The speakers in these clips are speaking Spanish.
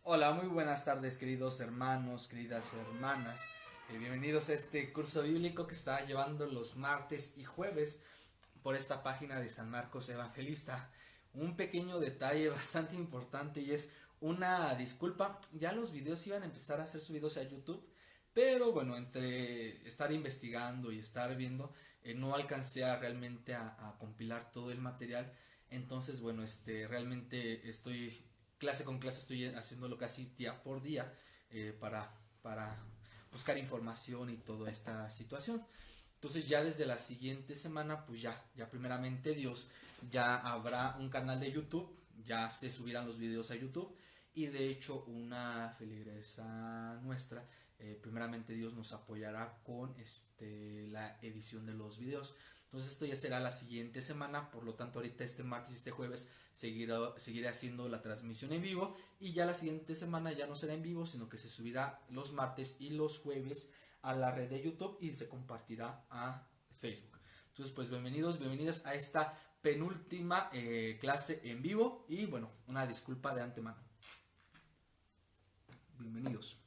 Hola, muy buenas tardes queridos hermanos, queridas hermanas. Bienvenidos a este curso bíblico que está llevando los martes y jueves por esta página de San Marcos Evangelista. Un pequeño detalle bastante importante y es una disculpa. Ya los videos iban a empezar a ser subidos a YouTube, pero bueno, entre estar investigando y estar viendo, no alcancé a realmente a compilar todo el material. Entonces, bueno, realmente estoy clase con clase, estoy haciéndolo casi día por día para buscar información y toda esta situación. Entonces ya desde la siguiente semana, pues ya primeramente Dios, ya habrá un canal de YouTube, ya se subirán los videos a YouTube y de hecho una feligresa nuestra, primeramente Dios nos apoyará con la edición de los videos. Entonces esto ya será la siguiente semana, por lo tanto ahorita este martes y este jueves seguiré haciendo la transmisión en vivo y ya la siguiente semana ya no será en vivo, sino que se subirá los martes y los jueves a la red de YouTube y se compartirá a Facebook. Entonces pues bienvenidos, bienvenidas a esta penúltima clase en vivo y bueno, una disculpa de antemano. Bienvenidos.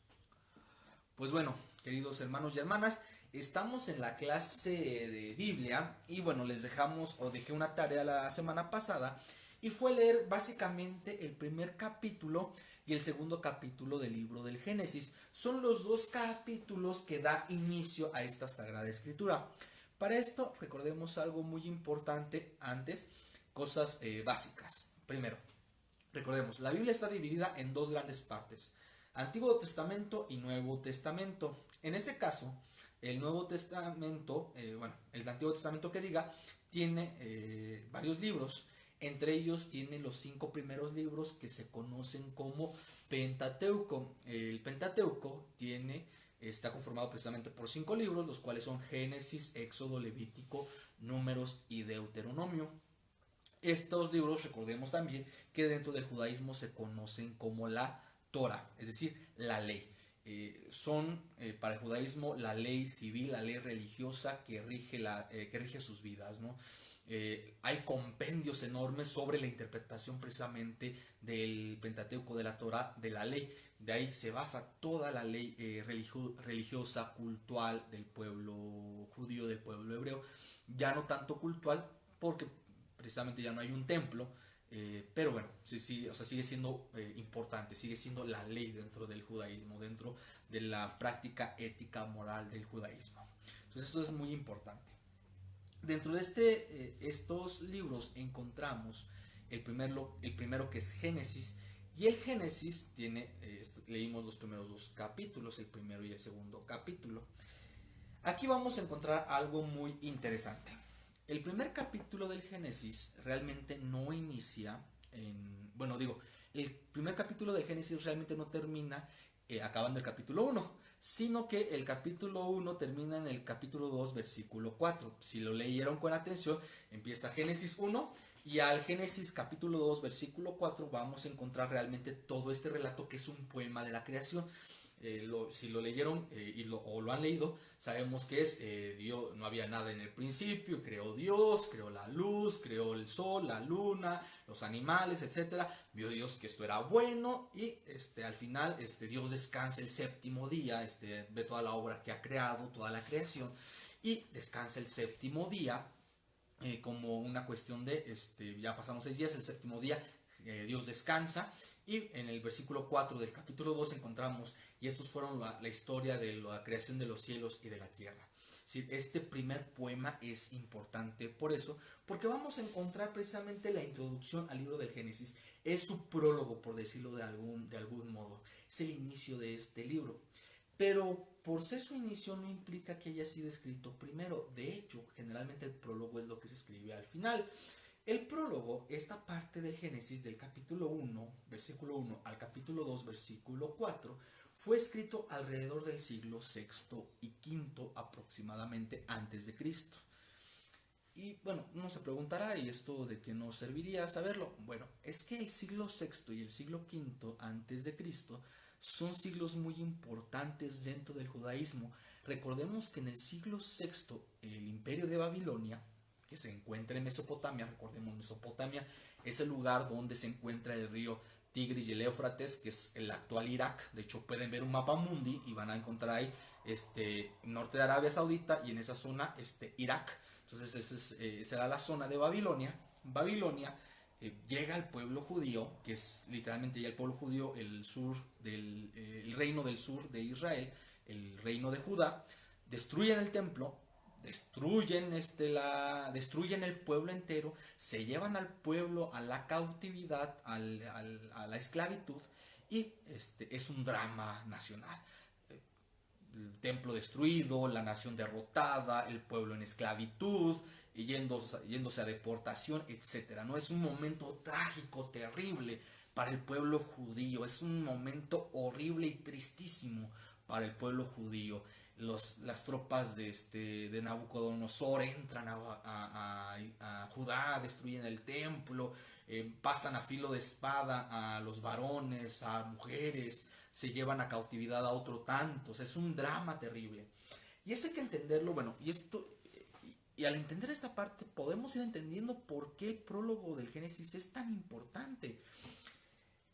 Pues bueno, queridos hermanos y hermanas, estamos en la clase de Biblia y bueno, les dejamos o dejé una tarea la semana pasada y fue leer básicamente el primer capítulo y el segundo capítulo del libro del Génesis. Son los dos capítulos que da inicio a esta Sagrada Escritura. Para esto recordemos algo muy importante antes, cosas básicas. Primero, recordemos, la Biblia está dividida en dos grandes partes, Antiguo Testamento y Nuevo Testamento. En este caso, el Nuevo Testamento, el Antiguo Testamento que diga, tiene varios libros. Entre ellos tiene los 5 primeros libros que se conocen como Pentateuco. El Pentateuco está conformado precisamente por 5 libros, los cuales son Génesis, Éxodo, Levítico, Números y Deuteronomio. Estos libros, recordemos también que dentro del judaísmo se conocen como la Torah, es decir, la ley. Para el judaísmo la ley civil, la ley religiosa que rige sus vidas, ¿no? Hay compendios enormes sobre la interpretación precisamente del Pentateuco, de la Torah, de la ley. De ahí se basa toda la ley religiosa, cultural del pueblo judío, del pueblo hebreo. Ya no tanto cultural, porque precisamente ya no hay un templo, pero bueno, sí, o sea, sigue siendo importante, sigue siendo la ley dentro del judaísmo, dentro de la práctica ética moral del judaísmo. Entonces esto es muy importante. Dentro de estos libros encontramos el primero que es Génesis, y el Génesis leímos los primeros dos capítulos, el primero y el segundo capítulo. Aquí vamos a encontrar algo muy interesante. El primer capítulo del Génesis realmente no inicia el primer capítulo del Génesis realmente no termina acabando el capítulo 1, sino que el capítulo 1 termina en el capítulo 2, versículo 4. Si lo leyeron con atención, empieza Génesis 1 y al Génesis capítulo 2, versículo 4 vamos a encontrar realmente todo este relato que es un poema de la creación. Si lo leyeron o lo han leído, sabemos que Dios, no había nada en el principio, creó Dios, creó la luz, creó el sol, la luna, los animales, etcétera. Vio Dios que esto era bueno y al final Dios descansa el séptimo día, ve toda la obra que ha creado, toda la creación y descansa el séptimo día como una cuestión de, ya pasamos 6 días, el séptimo día Dios descansa y en el versículo 4 del capítulo 2 encontramos, y estos fueron la historia de la creación de los cielos y de la tierra. Sí, este primer poema es importante por eso, porque vamos a encontrar precisamente la introducción al libro del Génesis, es su prólogo, por decirlo de algún modo, es el inicio de este libro. Pero por ser su inicio no implica que haya sido escrito primero. De hecho, generalmente el prólogo es lo que se escribe al final. El prólogo, esta parte del Génesis del capítulo 1, versículo 1 al capítulo 2, versículo 4, fue escrito alrededor del siglo sexto y quinto aproximadamente antes de Cristo. Y bueno, uno se preguntará, ¿y esto de qué nos serviría saberlo? Bueno, es que el siglo sexto y el siglo quinto antes de Cristo son siglos muy importantes dentro del judaísmo. Recordemos que en el siglo sexto el imperio de Babilonia, que se encuentra en Mesopotamia, recordemos Mesopotamia es el lugar donde se encuentra el río Tigris y el Éufrates, que es el actual Irak. De hecho, pueden ver un mapa mundi y van a encontrar ahí norte de Arabia Saudita y en esa zona Irak. Entonces esa era la zona de Babilonia. Babilonia llega al pueblo judío, que es literalmente ya el pueblo judío, el reino del sur de Israel, el reino de Judá, destruyen el templo, destruyen el pueblo entero, se llevan al pueblo a la cautividad, a la esclavitud, y es un drama nacional. El templo destruido, la nación derrotada, el pueblo en esclavitud, yéndose a deportación, etcétera. ¿No? Es un momento trágico, terrible para el pueblo judío, es un momento horrible y tristísimo para el pueblo judío. Las tropas de Nabucodonosor entran a Judá, destruyen el templo, pasan a filo de espada a los varones, a mujeres, se llevan a cautividad a otro tantos. Es un drama terrible. Y esto hay que entenderlo, bueno, y al entender esta parte podemos ir entendiendo por qué el prólogo del Génesis es tan importante.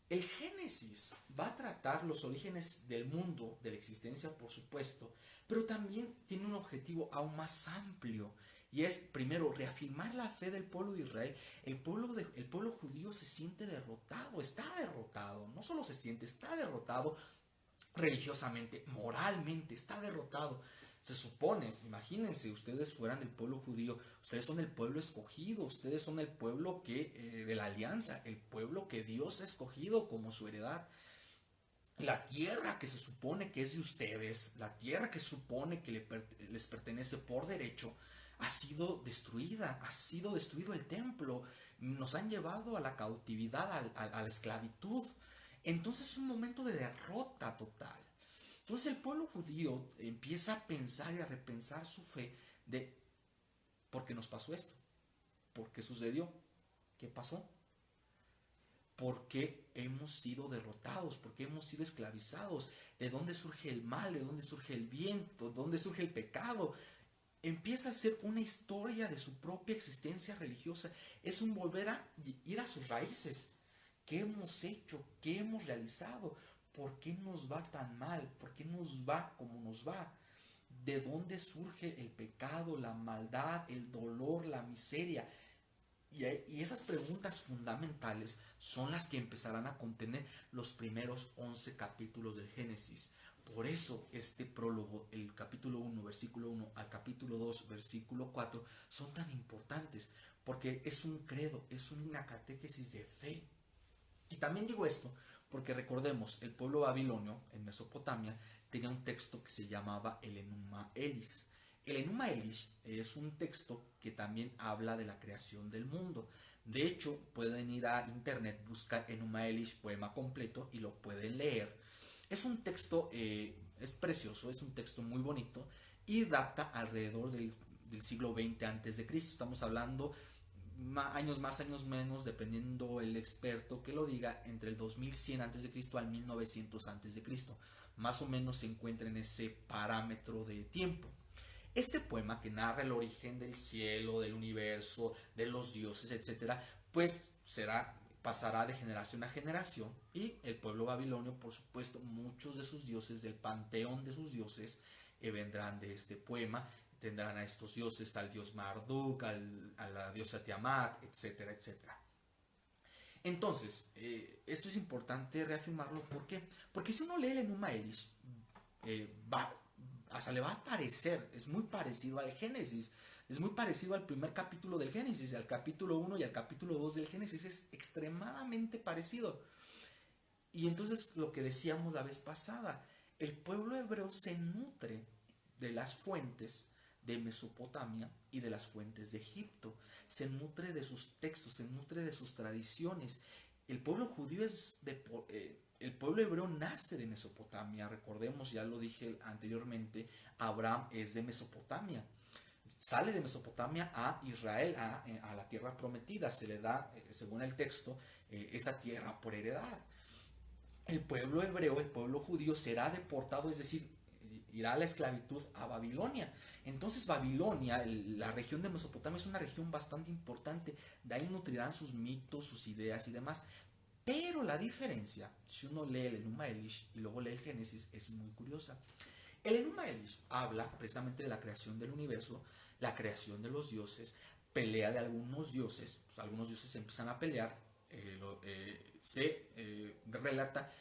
El Génesis va a tratar los orígenes del mundo, de la existencia, por supuesto, pero también tiene un objetivo aún más amplio, y es, primero, reafirmar la fe del pueblo de Israel. El pueblo judío se siente derrotado, está derrotado, no solo se siente, está derrotado religiosamente, moralmente, está derrotado. Se supone, imagínense, ustedes fueran del pueblo judío, ustedes son el pueblo escogido, ustedes son el pueblo de la alianza, el pueblo que Dios ha escogido como su heredad. La tierra que se supone que es de ustedes, la tierra que supone que les pertenece por derecho, ha sido destruida, ha sido destruido el templo, nos han llevado a la cautividad, a la esclavitud. Entonces es un momento de derrota total. Entonces el pueblo judío empieza a pensar y a repensar su fe de ¿por qué nos pasó esto? ¿Por qué sucedió? ¿Qué pasó? ¿Por qué hemos sido derrotados? ¿Por qué hemos sido esclavizados? ¿De dónde surge el mal? ¿De dónde surge el viento? ¿De dónde surge el pecado? Empieza a ser una historia de su propia existencia religiosa. Es un volver a ir a sus raíces. ¿Qué hemos hecho? ¿Qué hemos realizado? ¿Por qué nos va tan mal? ¿Por qué nos va como nos va? ¿De dónde surge el pecado, la maldad, el dolor, la miseria? Y esas preguntas fundamentales son las que empezarán a contener los primeros 11 capítulos del Génesis. Por eso este prólogo, el capítulo 1, versículo 1 al capítulo 2, versículo 4, son tan importantes, porque es un credo, es una catequesis de fe. Y también digo esto porque recordemos, el pueblo babilonio en Mesopotamia tenía un texto que se llamaba el Enuma Elis. El Enuma Elish es un texto que también habla de la creación del mundo. De hecho, pueden ir a internet, buscar Enuma Elish poema completo y lo pueden leer. Es un texto, es precioso, es un texto muy bonito y data alrededor del siglo XX antes de Cristo. Estamos hablando años más, años menos, dependiendo el experto que lo diga, entre el 2100 a.C. al 1900 a.C. Más o menos se encuentra en ese parámetro de tiempo. Este poema, que narra el origen del cielo, del universo, de los dioses, etcétera, pues pasará de generación a generación, y el pueblo babilonio, por supuesto, muchos de sus dioses, del panteón de sus dioses, vendrán de este poema. Tendrán a estos dioses, al dios Marduk, a la diosa Tiamat, etcétera, etcétera. Entonces, esto es importante reafirmarlo. ¿Por qué? Porque si uno lee el Enuma Elish, hasta le va a parecer, es muy parecido al Génesis, es muy parecido al primer capítulo del Génesis, al capítulo 1 y al capítulo 2 del Génesis, es extremadamente parecido. Y entonces lo que decíamos la vez pasada, el pueblo hebreo se nutre de las fuentes de Mesopotamia y de las fuentes de Egipto, se nutre de sus textos, se nutre de sus tradiciones. El pueblo judío el pueblo hebreo nace de Mesopotamia. Recordemos, ya lo dije anteriormente, Abraham es de Mesopotamia, sale de Mesopotamia a Israel, a la tierra prometida, se le da, según el texto, esa tierra por heredad. El pueblo hebreo, el pueblo judío, será deportado, es decir, irá a la esclavitud a Babilonia. Entonces Babilonia, la región de Mesopotamia, es una región bastante importante. De ahí nutrirán sus mitos, sus ideas y demás. Pero la diferencia, si uno lee el Enuma Elish y luego lee el Génesis, es muy curiosa. El Enuma Elish habla precisamente de la creación del universo, la creación de los dioses, pelea de algunos dioses, pues algunos dioses se empiezan a pelear, se relata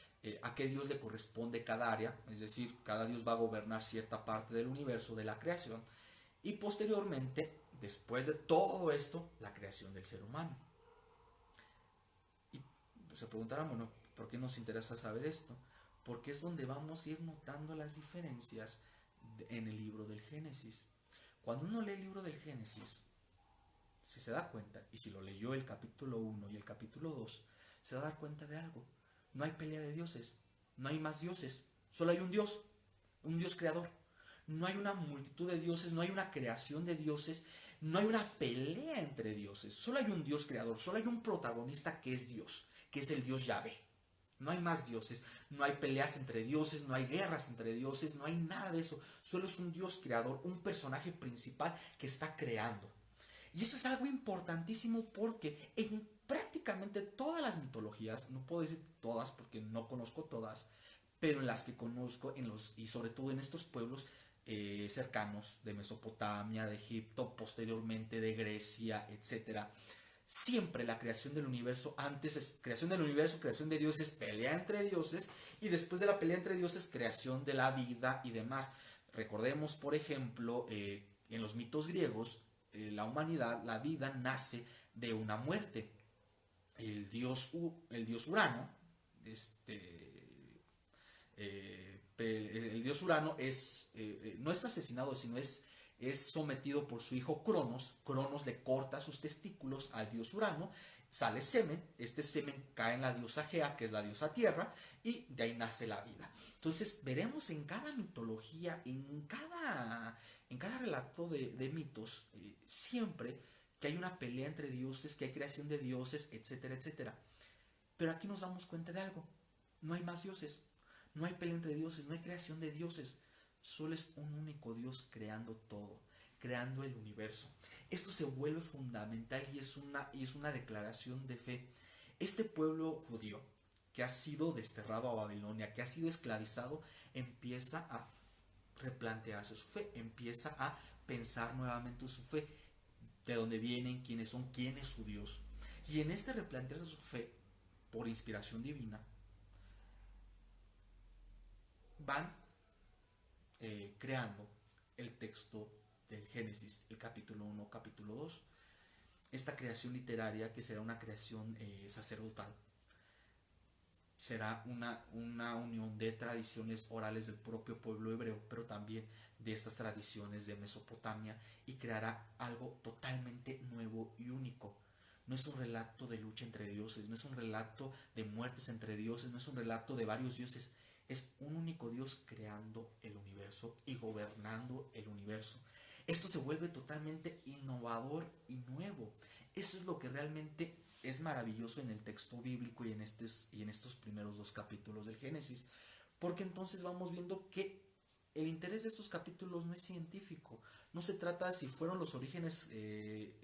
a qué dios le corresponde cada área, es decir, cada dios va a gobernar cierta parte del universo, de la creación, y posteriormente, después de todo esto, la creación del ser humano. Y pues, se preguntarán, bueno, ¿por qué nos interesa saber esto? Porque es donde vamos a ir notando las diferencias en el libro del Génesis. Cuando uno lee el libro del Génesis, si se da cuenta, y si lo leyó el capítulo 1 y el capítulo 2, se va a dar cuenta de algo. No hay pelea de dioses, no hay más dioses, solo hay un Dios creador. No hay una multitud de dioses, no hay una creación de dioses, no hay una pelea entre dioses, solo hay un Dios creador, solo hay un protagonista que es Dios, que es el Dios Yahvé. No hay más dioses, no hay peleas entre dioses, no hay guerras entre dioses, no hay nada de eso. Solo es un Dios creador, un personaje principal que está creando. Y eso es algo importantísimo porque en prácticamente todas las mitologías, no puedo decir todas porque no conozco todas, pero en las que conozco, y sobre todo en estos pueblos cercanos de Mesopotamia, de Egipto, posteriormente de Grecia, etcétera, siempre la creación del universo, antes es creación del universo, creación de dioses, pelea entre dioses, y después de la pelea entre dioses, creación de la vida y demás. Recordemos, por ejemplo, en los mitos griegos, la humanidad, la vida nace de una muerte. El dios Urano, el dios Urano no es asesinado, sino es sometido por su hijo Cronos. Cronos le corta sus testículos al dios Urano, sale semen, este semen cae en la diosa Gea, que es la diosa tierra, y de ahí nace la vida. Entonces veremos en cada mitología, en cada relato de mitos, siempre que hay una pelea entre dioses, que hay creación de dioses, etcétera, etcétera. Pero aquí nos damos cuenta de algo, no hay más dioses, no hay pelea entre dioses, no hay creación de dioses, solo es un único Dios creando todo, creando el universo. Esto se vuelve fundamental y es una declaración de fe. Este pueblo judío que ha sido desterrado a Babilonia, que ha sido esclavizado, empieza a replantearse su fe, empieza a pensar nuevamente su fe, de dónde vienen, quiénes son, quién es su Dios. Y en este replantearse su fe, por inspiración divina, van creando el texto del Génesis, el capítulo 1, capítulo 2. Esta creación literaria, que será una creación sacerdotal, será una unión de tradiciones orales del propio pueblo hebreo, pero también de estas tradiciones de Mesopotamia, y creará algo totalmente nuevo y único. No es un relato de lucha entre dioses, no es un relato de muertes entre dioses, no es un relato de varios dioses, es un único Dios creando el universo y gobernando el universo. Esto se vuelve totalmente innovador y nuevo. Eso es lo que realmente es maravilloso en el texto bíblico y en estos primeros dos capítulos del Génesis. Porque entonces vamos viendo que el interés de estos capítulos no es científico. No se trata de si fueron los orígenes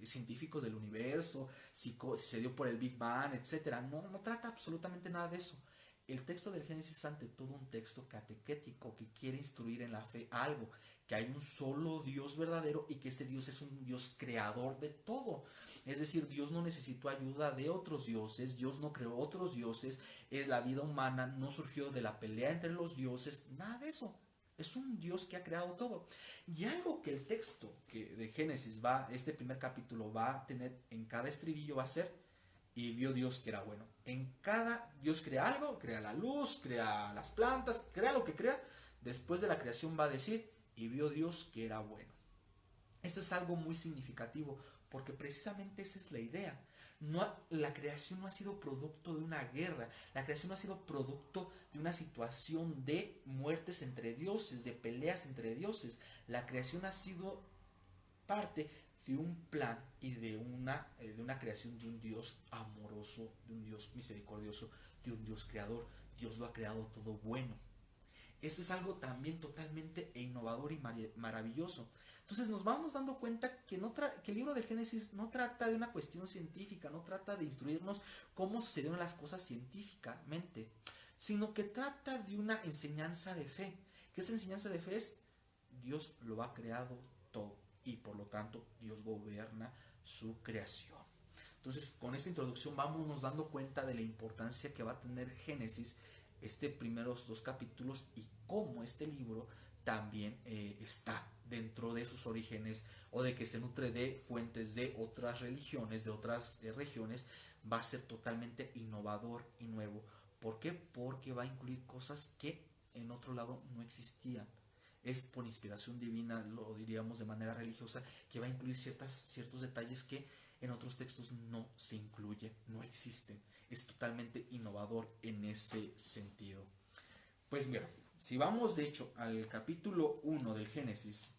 científicos del universo, si se dio por el Big Bang, etc. No trata absolutamente nada de eso. El texto del Génesis es ante todo un texto catequético que quiere instruir en la fe algo, que hay un solo Dios verdadero y que este Dios es un Dios creador de todo. Es decir, Dios no necesitó ayuda de otros dioses, Dios no creó otros dioses, es la vida humana, no surgió de la pelea entre los dioses, nada de eso. Es un Dios que ha creado todo. Y algo que el texto de Génesis este primer capítulo va a tener en cada estribillo va a ser: y vio Dios que era bueno. En cada Dios crea algo, crea la luz, crea las plantas, crea lo que crea. Después de la creación va a decir: y vio Dios que era bueno. Esto es algo muy significativo porque precisamente esa es la idea. La creación no ha sido producto de una guerra, la creación no ha sido producto de una situación de muertes entre dioses, de peleas entre dioses. La creación ha sido parte de un plan y de una creación de un Dios amoroso, de un Dios misericordioso, de un Dios creador. Dios lo ha creado todo bueno. Esto es algo también totalmente innovador y maravilloso. Entonces nos vamos dando cuenta que, que el libro de Génesis no trata de una cuestión científica, no trata de instruirnos cómo sucedieron las cosas científicamente, sino que trata de una enseñanza de fe. Que esta enseñanza de fe es: Dios lo ha creado todo y por lo tanto Dios gobierna su creación. Entonces, con esta introducción vamos dando cuenta de la importancia que va a tener Génesis, primeros dos capítulos, y cómo este libro también está dentro de sus orígenes, o de que se nutre de fuentes de otras religiones, de otras regiones. Va a ser totalmente innovador y nuevo. ¿Por qué? Porque va a incluir cosas que en otro lado no existían. Es por inspiración divina, lo diríamos de manera religiosa, que va a incluir ciertos detalles que en otros textos no se incluyen, no existen. Es totalmente innovador en ese sentido. Pues mira, si vamos de hecho al capítulo 1 del Génesis,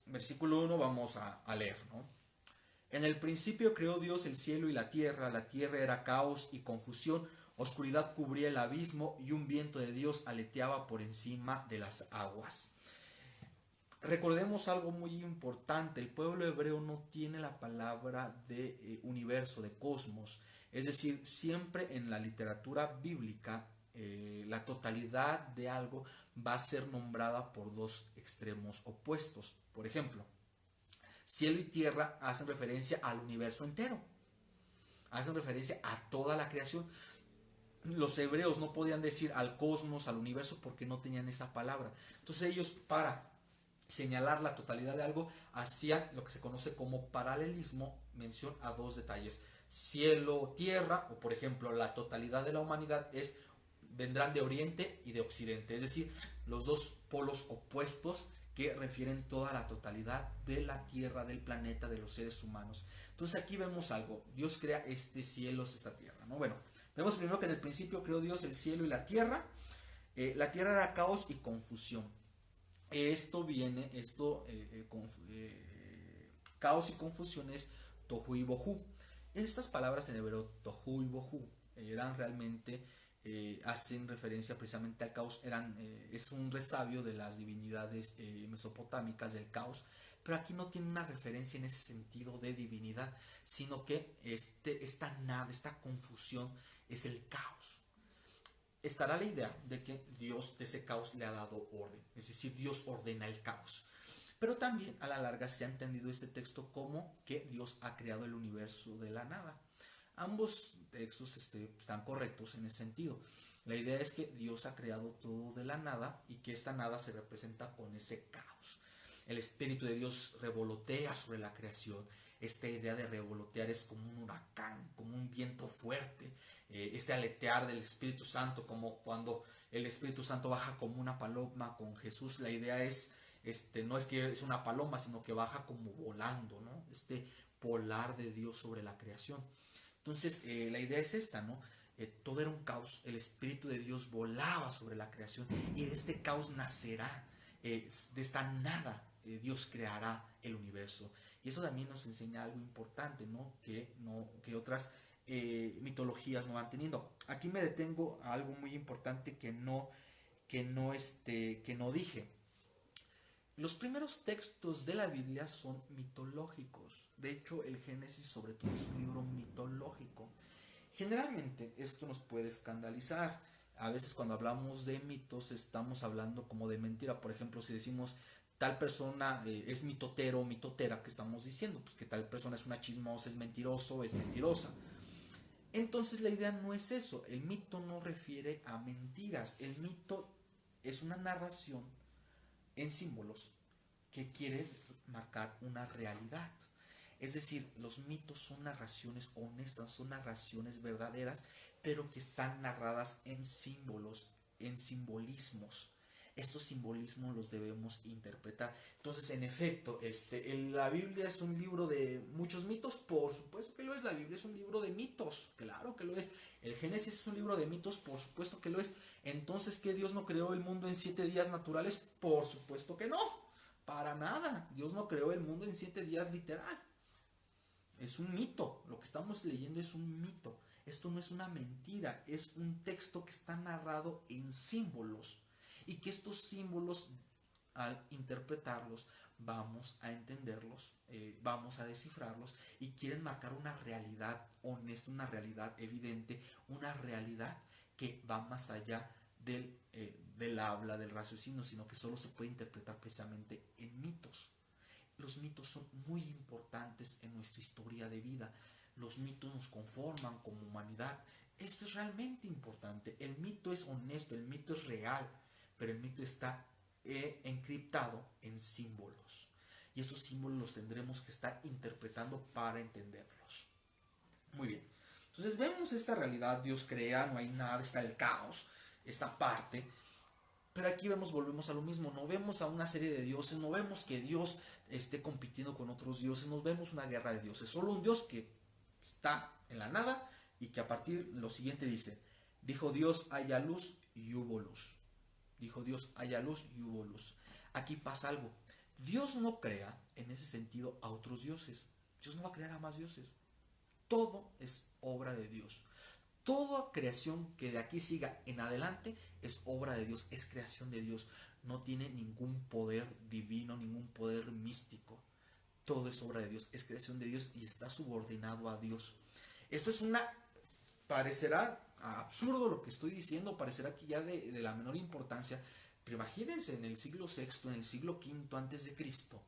versículo 1, vamos a leer, ¿no? En el principio creó Dios el cielo y la tierra era caos y confusión, oscuridad cubría el abismo y un viento de Dios aleteaba por encima de las aguas. Recordemos algo muy importante: el pueblo hebreo no tiene la palabra de universo, de cosmos. Es decir, siempre en la literatura bíblica la totalidad de algo va a ser nombrada por dos extremos opuestos. Por ejemplo, cielo y tierra hacen referencia al universo entero, hacen referencia a toda la creación. Los hebreos no podían decir al cosmos, al universo, porque no tenían esa palabra. Entonces ellos, para señalar la totalidad de algo, hacían lo que se conoce como paralelismo, mención a dos detalles: cielo, tierra, o por ejemplo la totalidad de la humanidad vendrán de oriente y de occidente, es decir, los dos polos opuestos que refieren toda la totalidad de la tierra, del planeta, de los seres humanos. Entonces aquí vemos algo: Dios crea este cielo, esta tierra, ¿no? Bueno, vemos primero que en el principio creó Dios el cielo y la tierra. La tierra era caos y confusión. Caos y confusión es tohu y bohu. Estas palabras en hebreo, tohu y bohu, eran realmente, hacen referencia precisamente al caos. Es un resabio de las divinidades mesopotámicas del caos, pero aquí no tiene una referencia en ese sentido de divinidad, sino que esta confusión es el caos. Estará la idea de que Dios de ese caos le ha dado orden, es decir, Dios ordena el caos. Pero también a la larga se ha entendido este texto como que Dios ha creado el universo de la nada. Ambos textos están correctos en ese sentido. La idea es que Dios ha creado todo de la nada y que esta nada se representa con ese caos. El Espíritu de Dios revolotea sobre la creación. Esta idea de revolotear es como un huracán, como un viento fuerte. Este aletear del Espíritu Santo, como cuando el Espíritu Santo baja como una paloma con Jesús. La idea es, no es que es una paloma, sino que baja como volando, ¿no? Este volar de Dios sobre la creación. Entonces, la idea es esta, ¿no? Todo era un caos, el Espíritu de Dios volaba sobre la creación y de este caos nacerá, de esta nada, Dios creará el universo. Y eso también nos enseña algo importante, ¿no? Que otras mitologías no van teniendo. Aquí me detengo a algo muy importante que no dije. Los primeros textos de la Biblia son mitológicos. De hecho, el Génesis sobre todo es un libro mitológico. Generalmente esto nos puede escandalizar. A veces cuando hablamos de mitos estamos hablando como de mentira. Por ejemplo, si decimos tal persona es mitotero o mitotera, ¿qué estamos diciendo? Pues que tal persona es una chismosa, es mentiroso, es mentirosa. Entonces la idea no es eso. El mito no refiere a mentiras. El mito es una narración en símbolos que quiere marcar una realidad. Es decir, los mitos son narraciones honestas, son narraciones verdaderas, pero que están narradas en símbolos, en simbolismos. Estos simbolismos los debemos interpretar. Entonces, en efecto, la Biblia es un libro de muchos mitos. Por supuesto que lo es. La Biblia es un libro de mitos. Claro que lo es. El Génesis es un libro de mitos. Por supuesto que lo es. Entonces, ¿qué? ¿Dios no creó el mundo en 7 días naturales? Por supuesto que no. Para nada. Dios no creó el mundo en 7 días literal. Es un mito. Lo que estamos leyendo es un mito. Esto no es una mentira. Es un texto que está narrado en símbolos. Y que estos símbolos al interpretarlos, vamos a entenderlos, vamos a descifrarlos y quieren marcar una realidad honesta, una realidad evidente, una realidad que va más allá del habla, del raciocinio, sino que solo se puede interpretar precisamente en mitos. Los mitos son muy importantes en nuestra historia de vida. Los mitos nos conforman como humanidad. Esto es realmente importante. El mito es honesto, el mito es real, pero el mito está encriptado en símbolos. Y estos símbolos los tendremos que estar interpretando para entenderlos. Muy bien. Entonces vemos esta realidad, Dios crea, no hay nada, está el caos, esta parte. Pero aquí volvemos a lo mismo, no vemos a una serie de dioses, no vemos que Dios esté compitiendo con otros dioses, no vemos una guerra de dioses, solo un Dios que está en la nada y que a partir lo siguiente dice, dijo Dios haya luz y hubo luz. Dijo Dios haya luz y hubo luz. Aquí pasa algo, Dios no crea en ese sentido a otros dioses, Dios no va a crear a más dioses, todo es obra de Dios. Toda creación que de aquí siga en adelante es obra de Dios, es creación de Dios. No tiene ningún poder divino, ningún poder místico. Todo es obra de Dios, es creación de Dios y está subordinado a Dios. Esto es parecerá absurdo lo que estoy diciendo, parecerá que ya de la menor importancia, pero imagínense en el siglo sexto, en el siglo quinto antes de Cristo,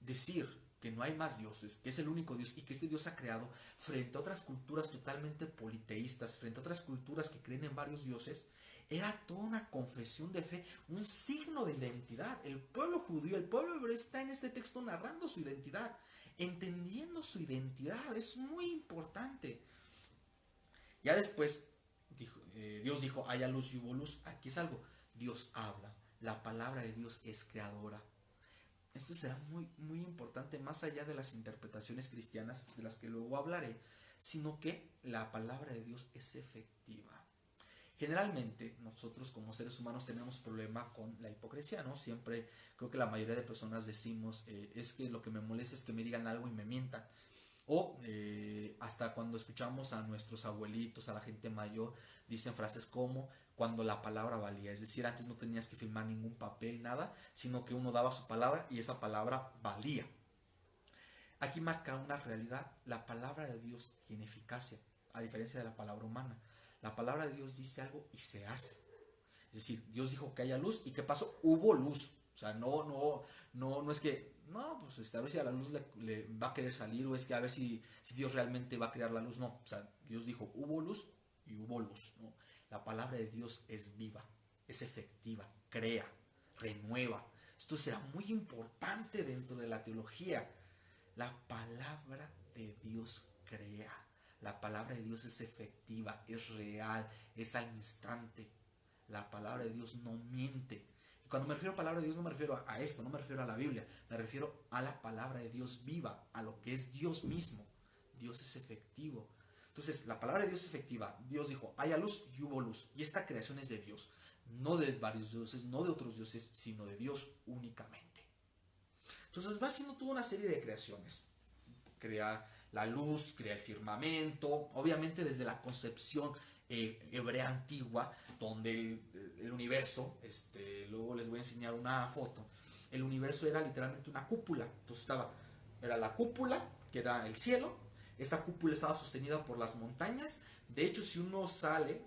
decir que no hay más dioses, que es el único Dios y que este Dios ha creado frente a otras culturas totalmente politeístas, frente a otras culturas que creen en varios dioses, era toda una confesión de fe, un signo de identidad. El pueblo judío, el pueblo hebreo está en este texto narrando su identidad, entendiendo su identidad, es muy importante. Ya después Dios dijo, haya luz y hubo luz. Aquí es algo, Dios habla, la palabra de Dios es creadora. Esto será muy importante más allá de las interpretaciones cristianas de las que luego hablaré, sino que la palabra de Dios es efectiva. Generalmente nosotros como seres humanos tenemos problema con la hipocresía, ¿no? Siempre creo que la mayoría de personas decimos, es que lo que me molesta es que me digan algo y me mientan. O hasta cuando escuchamos a nuestros abuelitos, a la gente mayor, dicen frases como cuando la palabra valía. Es decir, antes no tenías que firmar ningún papel, nada, sino que uno daba su palabra y esa palabra valía. Aquí marca una realidad. La palabra de Dios tiene eficacia, a diferencia de la palabra humana. La palabra de Dios dice algo y se hace. Es decir, Dios dijo que haya luz y ¿qué pasó? Hubo luz. O sea, no es que, no, pues a ver si a la luz le va a querer salir o es que a ver si Dios realmente va a crear la luz. No, o sea, Dios dijo, hubo luz y hubo luz, ¿no? La palabra de Dios es viva, es efectiva, crea, renueva. Esto será muy importante dentro de la teología. La palabra de Dios crea. La palabra de Dios es efectiva, es real, es al instante. La palabra de Dios no miente. Y cuando me refiero a palabra de Dios no me refiero a esto, no me refiero a la Biblia, me refiero a la palabra de Dios viva, a lo que es Dios mismo. Dios es efectivo. Entonces, la palabra de Dios es efectiva. Dios dijo, haya luz y hubo luz. Y esta creación es de Dios. No de varios dioses, no de otros dioses, sino de Dios únicamente. Entonces va haciendo toda una serie de creaciones. Crea la luz, crea el firmamento, obviamente desde la concepción hebrea antigua, donde el universo, luego les voy a enseñar una foto, el universo era literalmente una cúpula. Entonces era la cúpula, que era el cielo, esta cúpula estaba sostenida por las montañas. De hecho, si uno sale,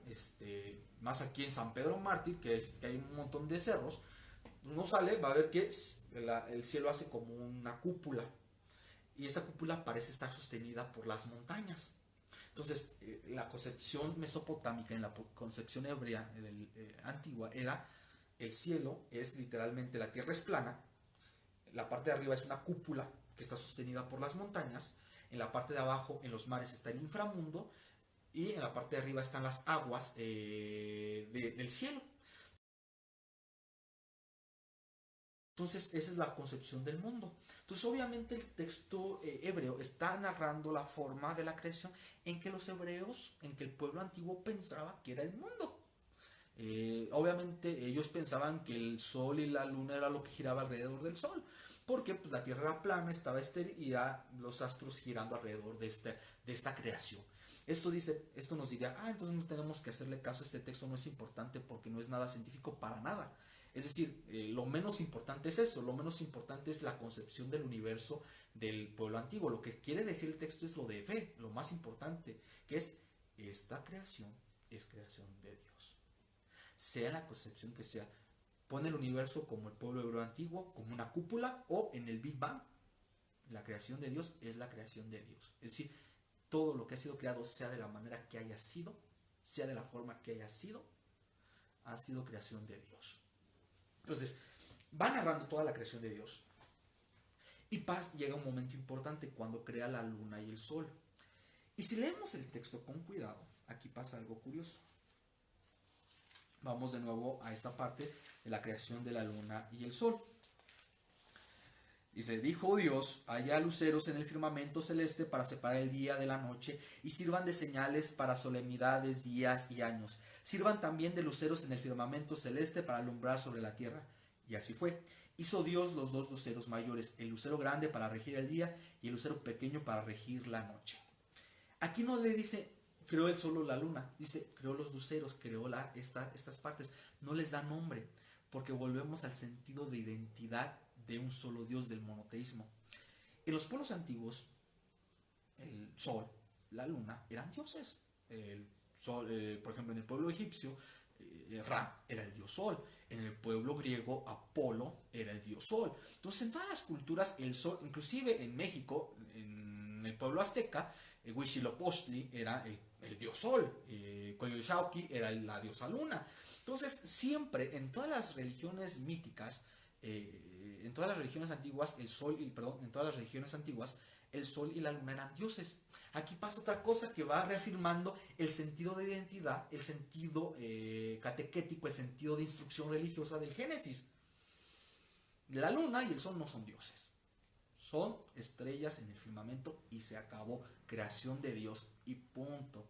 más aquí en San Pedro Mártir, que hay un montón de cerros, uno sale, va a ver que el cielo hace como una cúpula y esta cúpula parece estar sostenida por las montañas. Entonces, la concepción mesopotámica, en la concepción hebrea antigua, era el cielo es literalmente, la tierra es plana, la parte de arriba es una cúpula que está sostenida por las montañas, en la parte de abajo, en los mares, está el inframundo, y en la parte de arriba están las aguas del cielo. Entonces, esa es la concepción del mundo. Entonces, obviamente, el texto hebreo está narrando la forma de la creación en que los hebreos, en que el pueblo antiguo pensaba que era el mundo. Obviamente, ellos pensaban que el sol y la luna era lo que giraba alrededor del sol, porque pues, la tierra era plana, estaba estéril y ya los astros girando alrededor de esta creación. Esto nos diría, entonces no tenemos que hacerle caso a este texto, no es importante porque no es nada científico para nada. Es decir, lo menos importante es eso, lo menos importante es la concepción del universo del pueblo antiguo. Lo que quiere decir el texto es lo de fe, lo más importante, que es esta creación es creación de Dios. Sea la concepción que sea, pone el universo como el pueblo hebreo antiguo, como una cúpula, o en el Big Bang, la creación de Dios es la creación de Dios. Es decir, todo lo que ha sido creado, sea de la manera que haya sido, sea de la forma que haya sido, ha sido creación de Dios. Entonces, va narrando toda la creación de Dios. Y llega un momento importante cuando crea la luna y el sol. Y si leemos el texto con cuidado, aquí pasa algo curioso. Vamos de nuevo a esta parte de la creación de la luna y el sol. Dice, dijo Dios, haya luceros en el firmamento celeste para separar el día de la noche y sirvan de señales para solemnidades, días y años. Sirvan también de luceros en el firmamento celeste para alumbrar sobre la tierra. Y así fue. Hizo Dios los dos luceros mayores, el lucero grande para regir el día y el lucero pequeño para regir la noche. Aquí no le dice, creó él solo la luna, dice, creó los luceros, creó estas partes. No les da nombre, porque volvemos al sentido de identidad de un solo Dios, del monoteísmo. En los pueblos antiguos, el sol, la luna, eran dioses. El sol, por ejemplo, en el pueblo egipcio, Ra era el dios sol. En el pueblo griego, Apolo era el dios sol. Entonces, en todas las culturas, el sol, inclusive en México, en el pueblo azteca, Huitzilopochtli era el dios sol. Coyolxauhqui era la diosa luna. Entonces, siempre en todas las religiones míticas, en todas las religiones antiguas, en todas las religiones antiguas, el sol y la luna eran dioses. Aquí pasa otra cosa que va reafirmando el sentido de identidad, el sentido catequético, el sentido de instrucción religiosa del Génesis. La luna y el sol no son dioses, son estrellas en el firmamento y se acabó, creación de Dios y punto.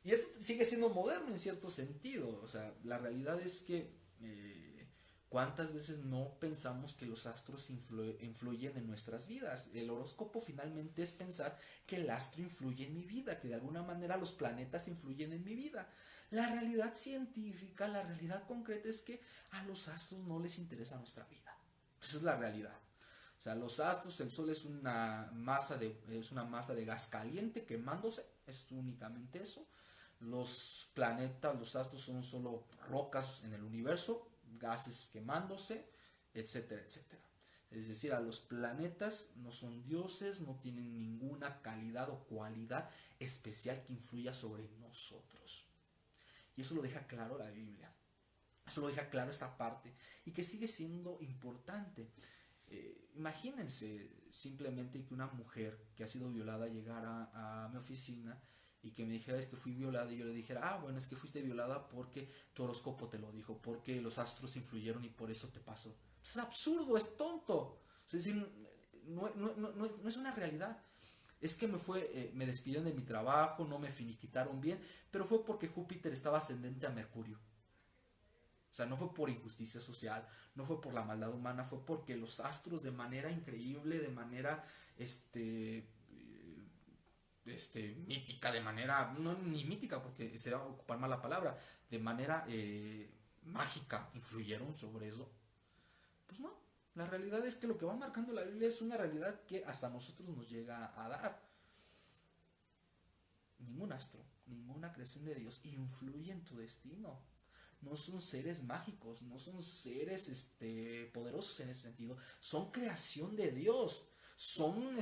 Y esto sigue siendo moderno en cierto sentido, o sea, la realidad es que ¿cuántas veces no pensamos que los astros influyen en nuestras vidas? El horóscopo finalmente es pensar que el astro influye en mi vida, que de alguna manera los planetas influyen en mi vida. La realidad científica, la realidad concreta es que a los astros no les interesa nuestra vida. Esa es la realidad. O sea, los astros, el sol es una masa de gas caliente quemándose, es únicamente eso. Los planetas, los astros son solo rocas en el universo, gases quemándose, etcétera, etcétera. Es decir, a los planetas no son dioses, no tienen ninguna calidad o cualidad especial que influya sobre nosotros. Y eso lo deja claro la Biblia. Eso lo deja claro esta parte. Y que sigue siendo importante. Imagínense simplemente que una mujer que ha sido violada llegara a mi oficina y que me dijera es que fui violada y yo le dijera, bueno, es que fuiste violada porque tu horóscopo te lo dijo, porque los astros influyeron y por eso te pasó. Es absurdo, es tonto. Es decir, no es una realidad. Es que me despidieron de mi trabajo, no me finiquitaron bien, pero fue porque Júpiter estaba ascendente a Mercurio. O sea, no fue por injusticia social, no fue por la maldad humana, fue porque los astros de manera increíble, de manera mítica, de manera, no ni mítica porque sería ocupar mal la palabra, de manera mágica influyeron sobre eso. Pues no, la realidad es que lo que va marcando la Biblia es una realidad que hasta nosotros nos llega a dar. Ningún astro, ninguna creación de Dios influye en tu destino. No son seres mágicos, no son seres poderosos en ese sentido, son creación de Dios. Son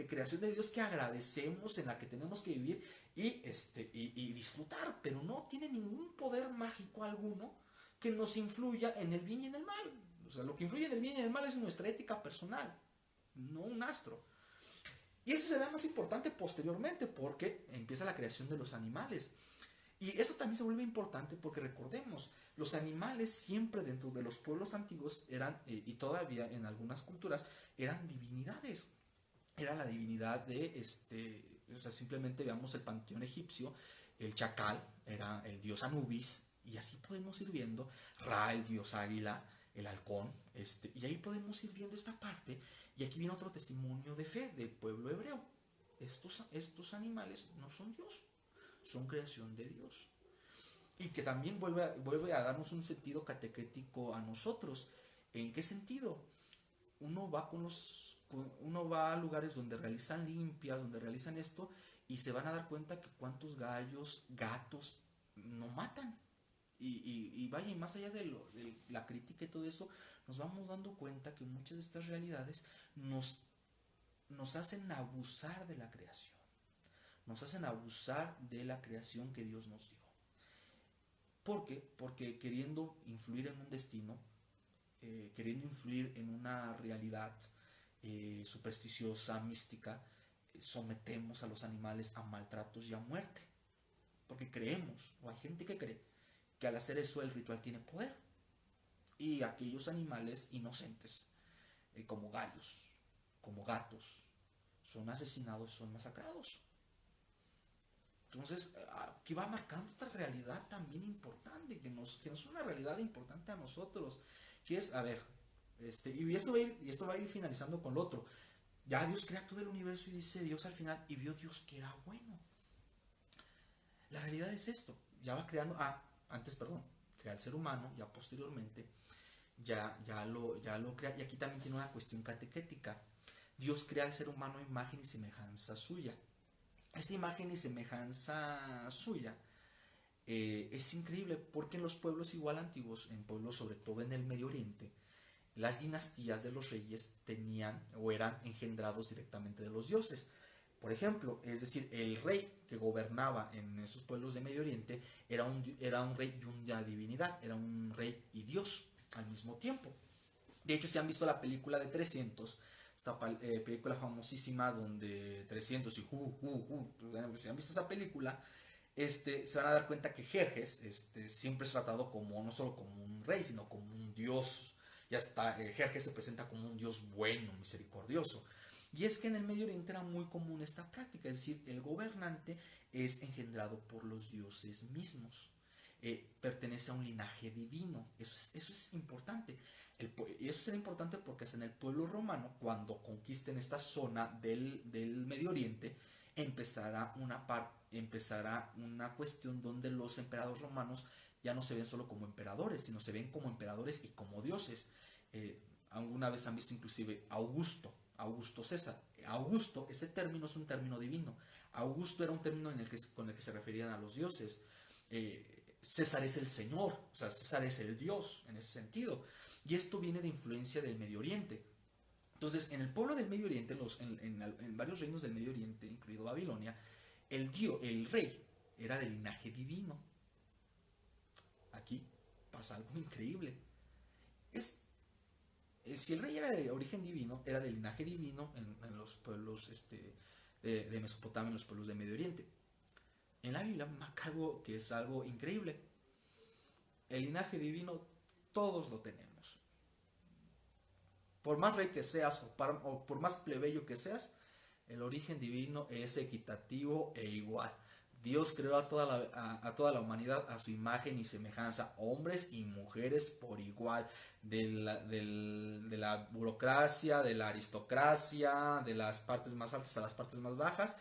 creación de Dios que agradecemos, en la que tenemos que vivir y disfrutar, pero no tiene ningún poder mágico alguno que nos influya en el bien y en el mal. O sea, lo que influye en el bien y en el mal es nuestra ética personal, no un astro. Y esto será más importante posteriormente porque empieza la creación de los animales. Y eso también se vuelve importante porque recordemos, los animales siempre dentro de los pueblos antiguos eran, y todavía en algunas culturas, eran divinidades. Era la divinidad o sea, simplemente veamos el panteón egipcio, el chacal era el dios Anubis, y así podemos ir viendo, Ra, el dios águila, el halcón, y ahí podemos ir viendo esta parte, y aquí viene otro testimonio de fe del pueblo hebreo. Estos animales no son Dios, son creación de Dios. y que también vuelve a darnos un sentido catequético a nosotros. ¿En qué sentido? Uno va a lugares donde realizan limpias, donde realizan esto, y se van a dar cuenta que cuántos gallos, gatos no matan. Y vaya, y más allá de la crítica y todo eso, nos vamos dando cuenta que muchas de estas realidades nos hacen abusar de la creación. Nos hacen abusar de la creación que Dios nos dio. ¿Por qué? Porque queriendo influir en un destino, queriendo influir en una realidad supersticiosa, mística, sometemos a los animales a maltratos y a muerte. Porque creemos, o hay gente que cree, que al hacer eso el ritual tiene poder. Y aquellos animales inocentes, como gallos, como gatos, son asesinados, son masacrados. Entonces, aquí va marcando otra realidad también importante, que nos es una realidad importante a nosotros, que es, a ver, y esto va a ir finalizando con lo otro. Ya Dios crea todo el universo y dice Dios al final, y vio Dios que era bueno. La realidad es esto, ya va creando, perdón, crea el ser humano, ya posteriormente, ya lo crea, y aquí también tiene una cuestión catequética. Dios crea al ser humano a imagen y semejanza suya. Esta imagen y semejanza suya es increíble porque en los pueblos igual antiguos, en pueblos sobre todo en el Medio Oriente, las dinastías de los reyes tenían o eran engendrados directamente de los dioses. Por ejemplo, es decir, el rey que gobernaba en esos pueblos de Medio Oriente era un rey y una divinidad, era un rey y Dios al mismo tiempo. De hecho, si han visto la película de 300, esta película famosísima donde 300 y si han visto esa película, se van a dar cuenta que Jerjes siempre es tratado como no solo como un rey, sino como un dios. Ya está, Jerjes se presenta como un dios bueno, misericordioso. Y es que en el Medio Oriente era muy común esta práctica, es decir, el gobernante es engendrado por los dioses mismos. Pertenece a un linaje divino. Eso es importante. Y eso será importante porque hasta en el pueblo romano, cuando conquisten esta zona del Medio Oriente, empezará una cuestión donde los emperadores romanos ya no se ven solo como emperadores, sino se ven como emperadores y como dioses. Alguna vez han visto inclusive Augusto César. Augusto, ese término es un término divino. Augusto era un término con el que se referían a los dioses. César es el Señor, o sea, César es el Dios en ese sentido. Y esto viene de influencia del Medio Oriente. Entonces, en el pueblo del Medio Oriente, en varios reinos del Medio Oriente, incluido Babilonia, el rey era de linaje divino. Aquí pasa algo increíble. Si el rey era de origen divino, era de linaje divino en los pueblos de Mesopotamia, en los pueblos del Medio Oriente. En la Biblia marca algo que es algo increíble. El linaje divino todos lo tenemos. Por más rey que seas o por más plebeyo que seas, el origen divino es equitativo e igual. Dios creó a toda la humanidad a su imagen y semejanza, hombres y mujeres por igual, de la burocracia, de la aristocracia, de las partes más altas a las partes más bajas.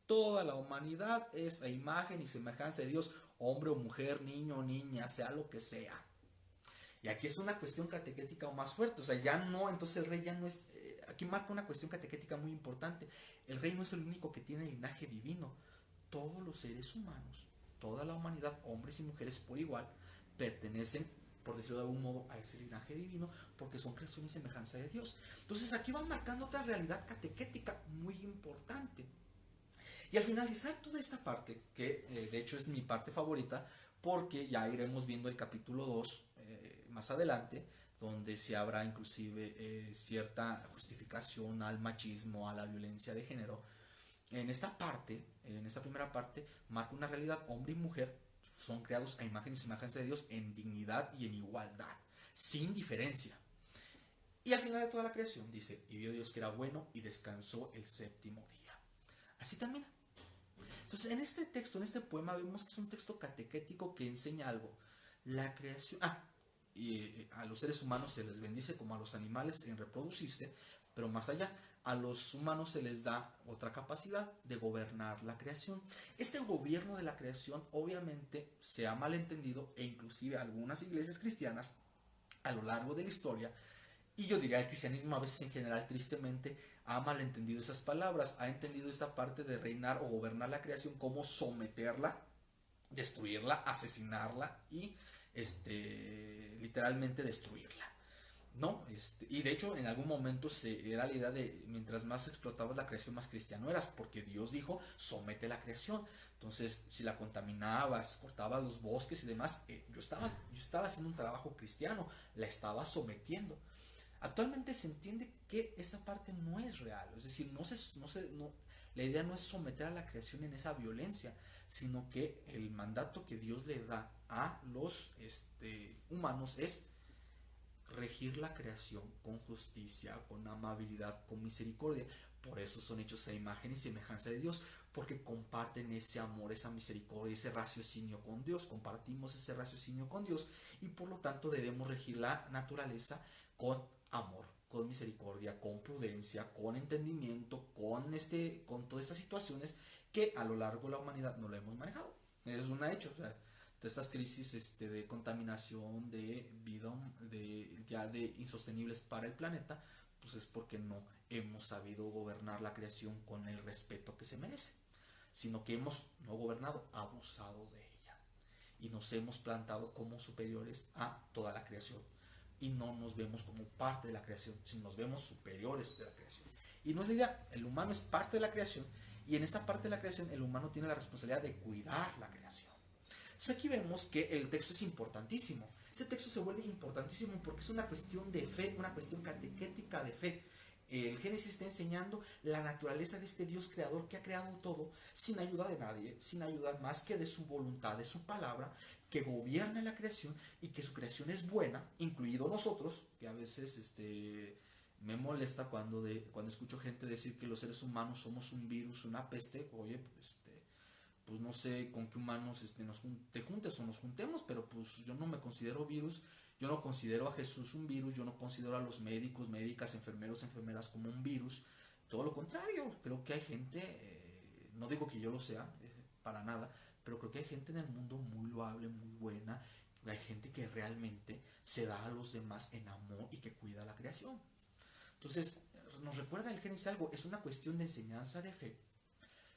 Toda la humanidad es a imagen y semejanza de Dios, hombre o mujer, niño o niña, sea lo que sea. Y aquí es una cuestión catequética o más fuerte, o sea, ya no, entonces el rey ya no es, aquí marca una cuestión catequética muy importante. El rey no es el único que tiene linaje divino. Todos los seres humanos, toda la humanidad, hombres y mujeres por igual, pertenecen, por decirlo de algún modo, a ese linaje divino, porque son creación y semejanza de Dios. Entonces aquí van marcando otra realidad catequética muy importante. Y al finalizar toda esta parte, que de hecho es mi parte favorita, porque ya iremos viendo el capítulo 2 más adelante, donde se habrá inclusive cierta justificación al machismo, a la violencia de género. En esta parte, en esta primera parte, marca una realidad: hombre y mujer son creados a imagen y semejanza de Dios en dignidad y en igualdad, sin diferencia. Y al final de toda la creación dice, y vio Dios que era bueno y descansó el séptimo día. Así termina. Entonces, en este texto, en este poema, vemos que es un texto catequético que enseña algo. La creación... y a los seres humanos se les bendice como a los animales en reproducirse, pero más allá, a los humanos se les da otra capacidad de gobernar la creación. Este gobierno de la creación obviamente se ha malentendido e inclusive algunas iglesias cristianas a lo largo de la historia, y yo diría el cristianismo a veces en general tristemente ha malentendido esas palabras, ha entendido esta parte de reinar o gobernar la creación como someterla, destruirla, asesinarla y literalmente destruirla. No, y de hecho en algún momento era la idea de mientras más explotabas la creación más cristiano eras, porque Dios dijo somete la creación. Entonces si la contaminabas, cortabas los bosques y demás, yo estaba haciendo un trabajo cristiano, la estaba sometiendo. Actualmente se entiende que esa parte no es real, es decir, la idea no es someter a la creación en esa violencia, sino que el mandato que Dios le da a los humanos es regir la creación con justicia, con amabilidad, con misericordia. Por eso son hechos a imagen y semejanza de Dios, porque comparten ese amor, esa misericordia, ese raciocinio con Dios, compartimos ese raciocinio con Dios y por lo tanto debemos regir la naturaleza con amor, con misericordia, con prudencia, con entendimiento, con todas estas situaciones que a lo largo de la humanidad no lo hemos manejado. Es un hecho, o sea, todas estas crisis de contaminación, de vida, de insostenibles para el planeta, pues es porque no hemos sabido gobernar la creación con el respeto que se merece, sino que hemos no gobernado, abusado de ella y nos hemos plantado como superiores a toda la creación y no nos vemos como parte de la creación, sino nos vemos superiores de la creación. Y no es la idea, el humano es parte de la creación y en esta parte de la creación el humano tiene la responsabilidad de cuidar la creación. Entonces aquí vemos que el texto es importantísimo. Este texto se vuelve importantísimo porque es una cuestión de fe, una cuestión catequética de fe. El Génesis está enseñando la naturaleza de este Dios creador que ha creado todo sin ayuda de nadie, sin ayuda más que de su voluntad, de su palabra, que gobierna la creación y que su creación es buena, incluido nosotros, que a veces me molesta cuando escucho gente decir que los seres humanos somos un virus, una peste. Oye, pues no sé con qué humanos te juntes o nos juntemos, pero pues yo no me considero virus, yo no considero a Jesús un virus, yo no considero a los médicos, médicas, enfermeros, enfermeras como un virus, todo lo contrario, creo que hay gente, no digo que yo lo sea, para nada, pero creo que hay gente en el mundo muy loable, muy buena, hay gente que realmente se da a los demás en amor y que cuida la creación. Entonces, nos recuerda el Génesis algo, es una cuestión de enseñanza de fe.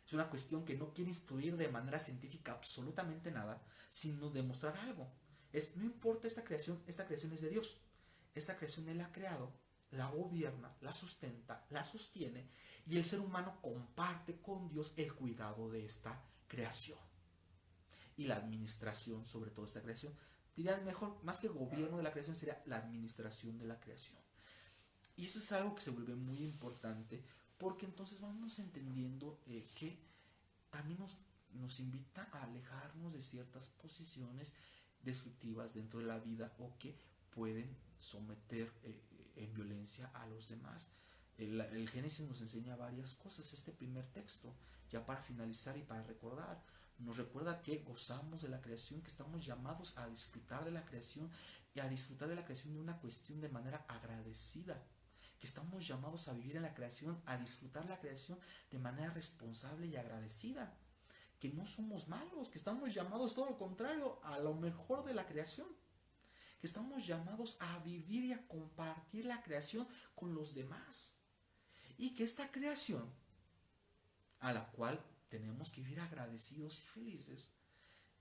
Es una cuestión que no quiere instruir de manera científica absolutamente nada, sino demostrar algo. No importa esta creación es de Dios. Esta creación Él la ha creado, la gobierna, la sustenta, la sostiene, y el ser humano comparte con Dios el cuidado de esta creación y la administración sobre toda esta creación. Diría mejor, más que gobierno de la creación, sería la administración de la creación. Y eso es algo que se vuelve muy importante porque entonces vamos entendiendo que también nos invita a alejarnos de ciertas posiciones destructivas dentro de la vida o que pueden someter en violencia a los demás. El Génesis nos enseña varias cosas, este primer texto, ya para finalizar y para recordar, nos recuerda que gozamos de la creación, que estamos llamados a disfrutar de la creación y a disfrutar de la creación de una cuestión de manera agradecida, que estamos llamados a vivir en la creación, a disfrutar la creación de manera responsable y agradecida, que no somos malos, que estamos llamados todo lo contrario, a lo mejor de la creación, que estamos llamados a vivir y a compartir la creación con los demás, y que esta creación, a la cual tenemos que vivir agradecidos y felices,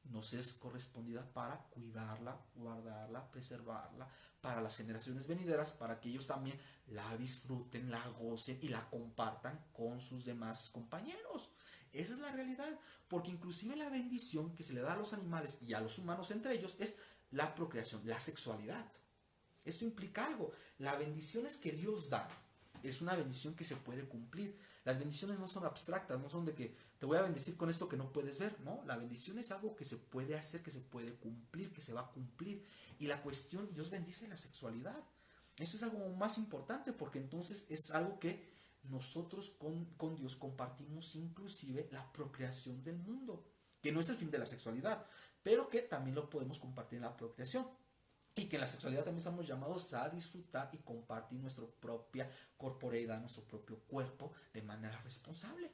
nos es correspondida para cuidarla, guardarla, preservarla para las generaciones venideras, para que ellos también la disfruten, la gocen y la compartan con sus demás compañeros. Esa es la realidad, porque inclusive la bendición que se le da a los animales y a los humanos entre ellos es la procreación, la sexualidad. Esto implica algo. La bendición es que Dios da, es una bendición que se puede cumplir. Las bendiciones no son abstractas, no son de que te voy a bendecir con esto que no puedes ver, ¿no? La bendición es algo que se puede hacer, que se puede cumplir, que se va a cumplir. Y la cuestión, Dios bendice la sexualidad. Eso es algo más importante porque entonces es algo que nosotros con Dios compartimos inclusive la procreación del mundo, que no es el fin de la sexualidad, pero que también lo podemos compartir en la procreación. Y que en la sexualidad también estamos llamados a disfrutar y compartir nuestra propia corporeidad, nuestro propio cuerpo de manera responsable.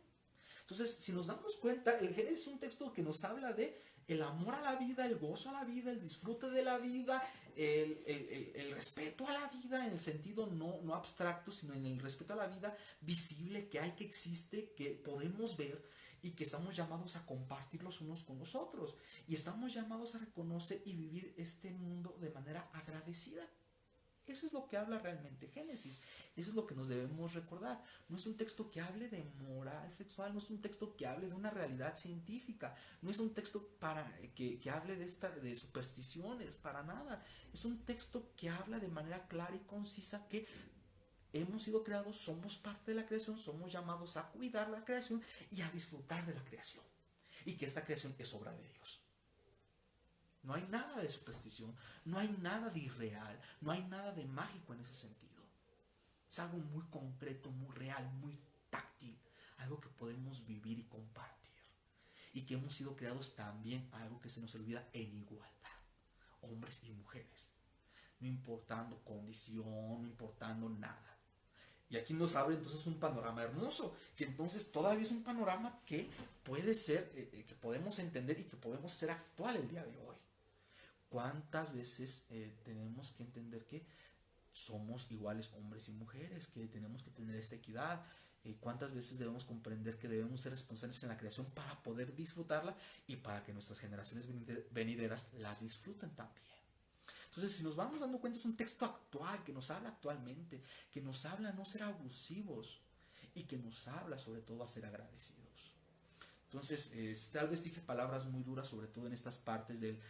Entonces, si nos damos cuenta, el Génesis es un texto que nos habla de el amor a la vida, el gozo a la vida, el disfrute de la vida, el respeto a la vida en el sentido no abstracto, sino en el respeto a la vida visible que hay, que existe, que podemos ver y que estamos llamados a compartir los unos con los otros. Y estamos llamados a reconocer y vivir este mundo de manera agradecida. Eso es lo que habla realmente Génesis. Eso es lo que nos debemos recordar. No es un texto que hable de moral sexual, no es un texto que hable de una realidad científica, no es un texto que hable de supersticiones, para nada. Es un texto que habla de manera clara y concisa que hemos sido creados, somos parte de la creación, somos llamados a cuidar la creación y a disfrutar de la creación. Y que esta creación es obra de Dios. No hay nada de superstición, no hay nada de irreal, no hay nada de mágico en ese sentido. Es algo muy concreto, muy real, muy táctil, algo que podemos vivir y compartir. Y que hemos sido creados también, algo que se nos olvida, en igualdad, hombres y mujeres, no importando condición, no importando nada. Y aquí nos abre entonces un panorama hermoso, que entonces todavía es un panorama que puede ser, que podemos entender y que podemos ser actual el día de hoy. ¿Cuántas veces tenemos que entender que somos iguales hombres y mujeres, que tenemos que tener esta equidad? ¿Cuántas veces debemos comprender que debemos ser responsables en la creación para poder disfrutarla y para que nuestras generaciones venideras las disfruten también? Entonces, si nos vamos dando cuenta, es un texto actual que nos habla actualmente, que nos habla a no ser abusivos y que nos habla sobre todo a ser agradecidos. Entonces, tal vez dije palabras muy duras, sobre todo en estas partes de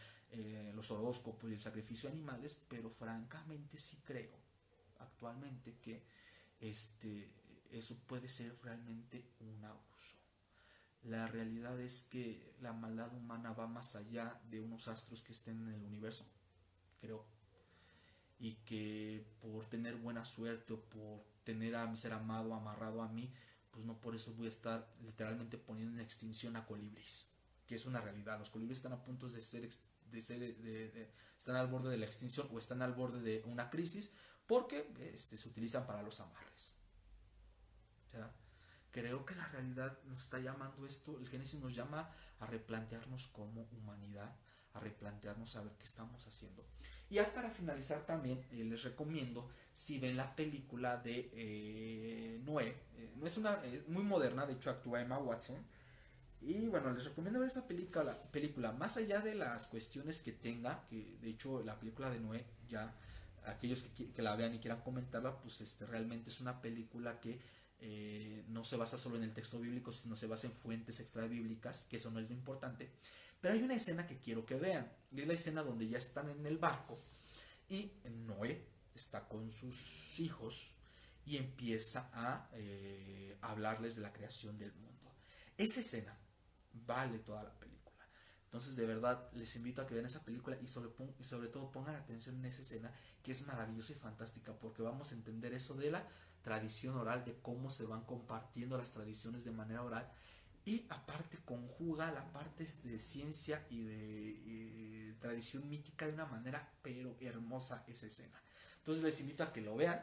los horóscopos y el sacrificio de animales, pero francamente sí creo actualmente que eso puede ser realmente un abuso. La realidad es que la maldad humana va más allá de unos astros que estén en el universo, creo, y que por tener buena suerte o por tener a mi ser amado amarrado a mí, pues no por eso voy a estar literalmente poniendo en extinción a colibríes, que es una realidad. Los colibríes están a punto están al borde de la extinción o están al borde de una crisis porque se utilizan para los amarres. O sea, creo que la realidad nos está llamando esto, el Génesis nos llama a replantearnos como humanidad, a replantearnos a ver qué estamos haciendo. Y ya para finalizar también les recomiendo, si ven la película de Noé, no es una muy moderna, de hecho actúa Emma Watson, y bueno, les recomiendo ver esta película, más allá de las cuestiones que tenga, que de hecho la película de Noé, ya aquellos que la vean y quieran comentarla, pues realmente es una película que no se basa solo en el texto bíblico, sino se basa en fuentes extrabíblicas, que eso no es lo importante. Pero hay una escena que quiero que vean, y es la escena donde ya están en el barco y Noé está con sus hijos y empieza a hablarles de la creación del mundo. Esa escena vale toda la película. Entonces, de verdad, les invito a que vean esa película y sobre todo pongan atención en esa escena, que es maravillosa y fantástica, porque vamos a entender eso de la tradición oral, de cómo se van compartiendo las tradiciones de manera oral, y aparte conjuga la parte de ciencia y de tradición mítica de una manera pero hermosa esa escena. Entonces les invito a que lo vean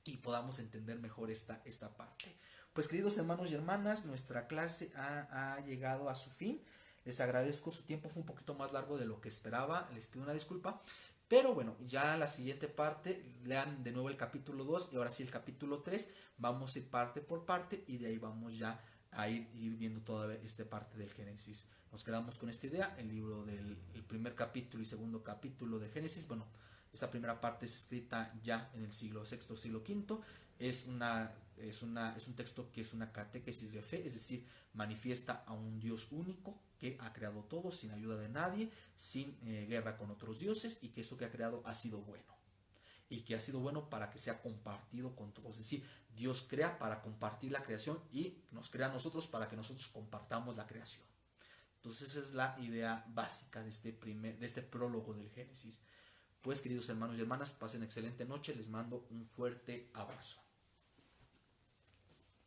y podamos entender mejor esta parte. Pues queridos hermanos y hermanas, nuestra clase ha llegado a su fin. Les agradezco su tiempo, fue un poquito más largo de lo que esperaba, les pido una disculpa. Pero bueno, ya la siguiente parte, lean de nuevo el capítulo 2 y ahora sí el capítulo 3. Vamos a ir parte por parte y de ahí vamos ya a ir viendo toda esta parte del Génesis. Nos quedamos con esta idea, el libro del primer capítulo y segundo capítulo de Génesis. Bueno, esta primera parte es escrita ya en el siglo VI, siglo V. Es un texto que es una catequesis de fe, es decir, manifiesta a un Dios único que ha creado todo sin ayuda de nadie, sin guerra con otros dioses, y que eso que ha creado ha sido bueno. Y que ha sido bueno para que sea compartido con todos. Es decir, Dios crea para compartir la creación y nos crea a nosotros para que nosotros compartamos la creación. Entonces esa es la idea básica de este prólogo del Génesis. Pues queridos hermanos y hermanas, pasen excelente noche, les mando un fuerte abrazo.